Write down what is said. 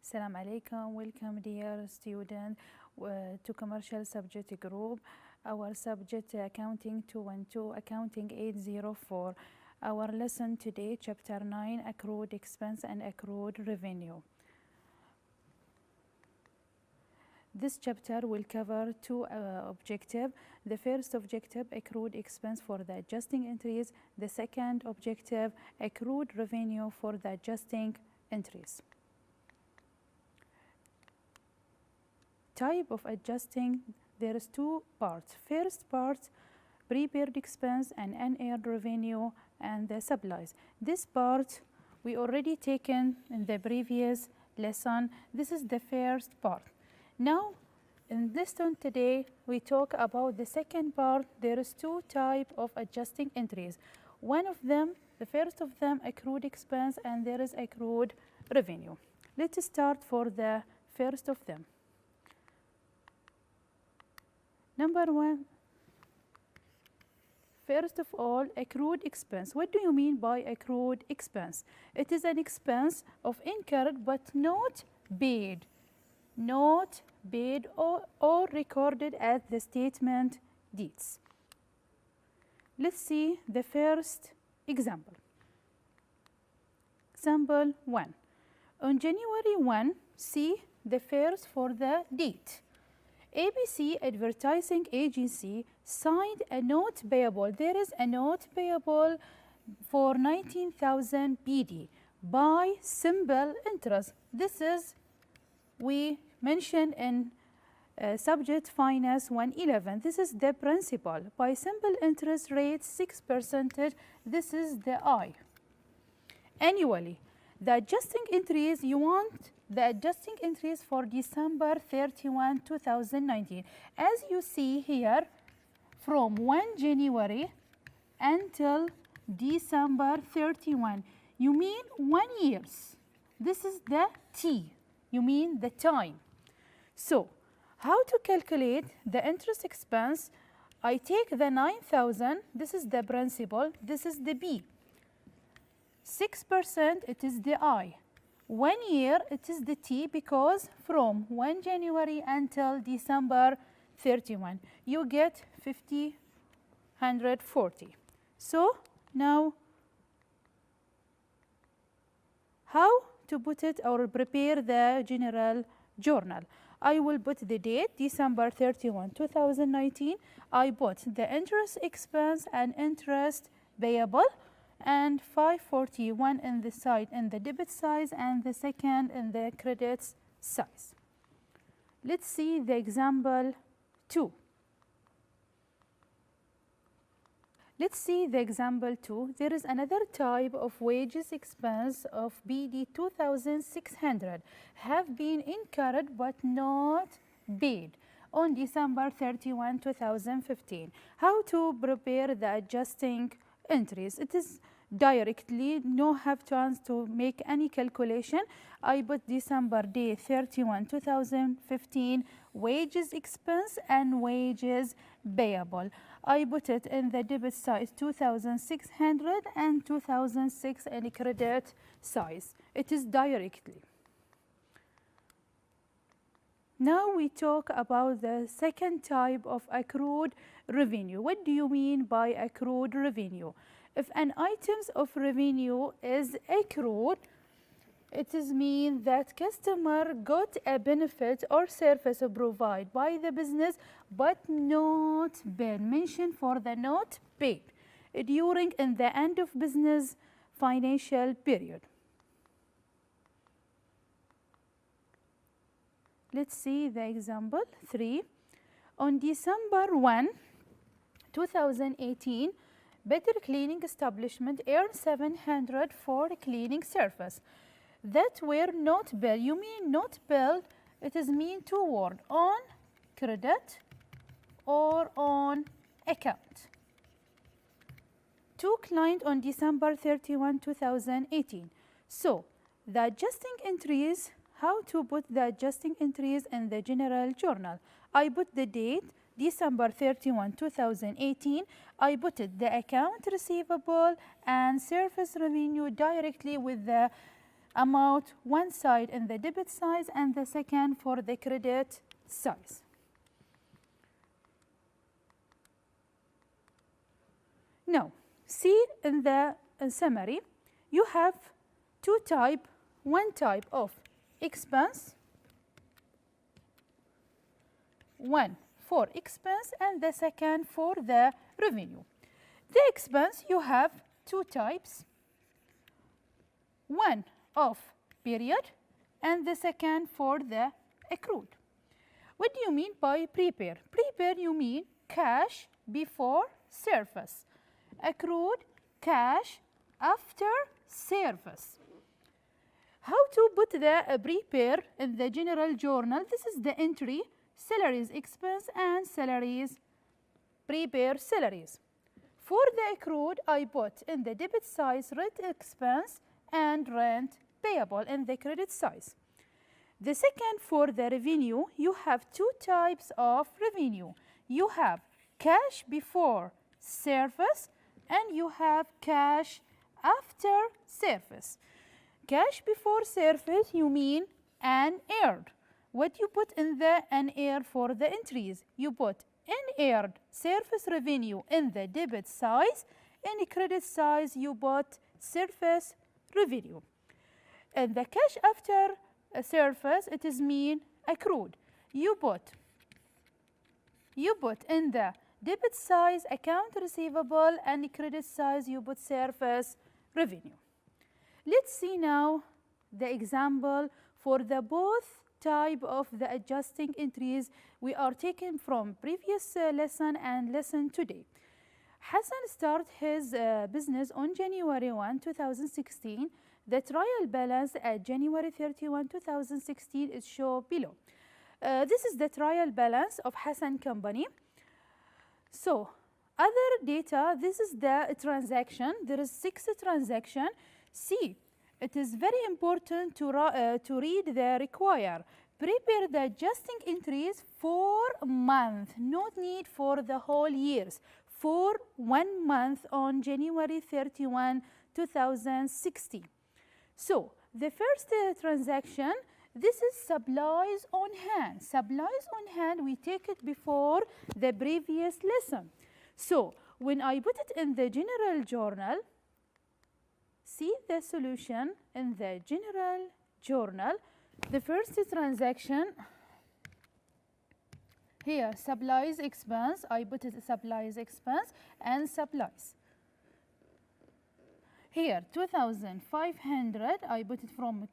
Assalamu alaikum. Welcome, dear student, to commercial subject group. Our subject accounting 212, accounting 804. Our lesson today, chapter 9, accrued expense and accrued revenue. This chapter will cover two objectives. The first objective, accrued expense for the adjusting entries. The second objective, accrued revenue for the adjusting entries. Type of adjusting, there is two parts. First part, prepared expense and unearned revenue and the supplies. This part we already taken in the previous lesson. This is the first part. Now in this one today we talk about the second part. There is two type of adjusting entries. One of them, the first of them, accrued expense, and there is accrued revenue. Let's start for the first of them. Number one, first of all, accrued expense. What do you mean by accrued expense? It is an expense of incurred but not paid. Not paid or recorded as the statement deeds. Let's see the first example. Example 1. On January 1, see the first for the date. ABC Advertising Agency signed a note payable. There is a note payable for 19,000 PD by simple interest. This is we mentioned in subject finance 111. This is the principal by simple interest rate 6%. This is the I. Annually, the adjusting entries, you want the adjusting entries for December 31, 2019. As you see here, from 1 January until December 31, you mean 1 year. This is the T, you mean the time. So, how to calculate the interest expense? I take the 9,000, this is the principal, this is the B. 6%, it is the I. 1 year, it is the T, because from 1 January until December 31, you get 140. So now, how to put it or prepare the general journal? I will put the date, December 31, 2019. I put the interest expense and interest payable, and 541 in the side in the debit side and the second in the credits side. Let's see the example 2. Let's see the example 2. There is another type of wages expense of BD 2,600 have been incurred but not paid on December 31, 2015. How to prepare the adjusting entries? It is directly, no have chance to make any calculation. I put December day 31, 2015, wages expense and wages payable. I put it in the debit side 2,600 and 2,006 in credit size. It is directly. Now we talk about the second type of accrued revenue. What do you mean by accrued revenue? If an item of revenue is accrued, it is mean that customer got a benefit or service provided by the business but not been mentioned for the not paid during in the end of business financial period. Let's see the example 3. On December 1, 2018, Better Cleaning Establishment earned 700 for cleaning service that were not billed. You mean not billed, it is mean two words, on credit or on account. To client on December 31, 2018. So, the adjusting entries, how to put the adjusting entries in the general journal? I put the date, December 31, 2018. I put it the account receivable and service revenue directly with the amount, one side in the debit side and the second for the credit side. Now, see in the summary, you have one type of expense, one for expense and the second for the revenue. The expense, you have two types, one of period and the second for the accrued. What do you mean by prepare? Prepare, you mean cash before service. Accrued, cash after service. How to put the prepare in the general journal? This is the entry, salaries expense and salaries, prepare salaries. For the accrued, I put in the debit side rent expense and rent payable in the credit side. The second, for the revenue, you have two types of revenue. You have cash before service and you have cash after service. Cash before service, you mean unearned. What you put in the unearned for the entries? You put unearned service revenue in the debit side. In the credit side, you put service revenue. And the cash after service, it is mean accrued. You put in the debit side account receivable and the credit side you put service revenue. Let's see now the example for the both type of the adjusting entries we are taking from previous lesson and lesson today. Hassan started his business on January 1, 2016. The trial balance at January 31, 2016 is shown below. This is the trial balance of Hassan company. So, other data, this is the transaction. There is 6 transactions. See, it is very important to read the require. Prepare the adjusting entries for a month, not need for the whole years. For 1 month on January 31, 2016. So, the first transaction, this is supplies on hand. Supplies on hand, we take it before the previous lesson. So, when I put it in the general journal, see the solution in the general journal. The first transaction, here supplies expense, I put it supplies expense and supplies. Here 2,500, I put it from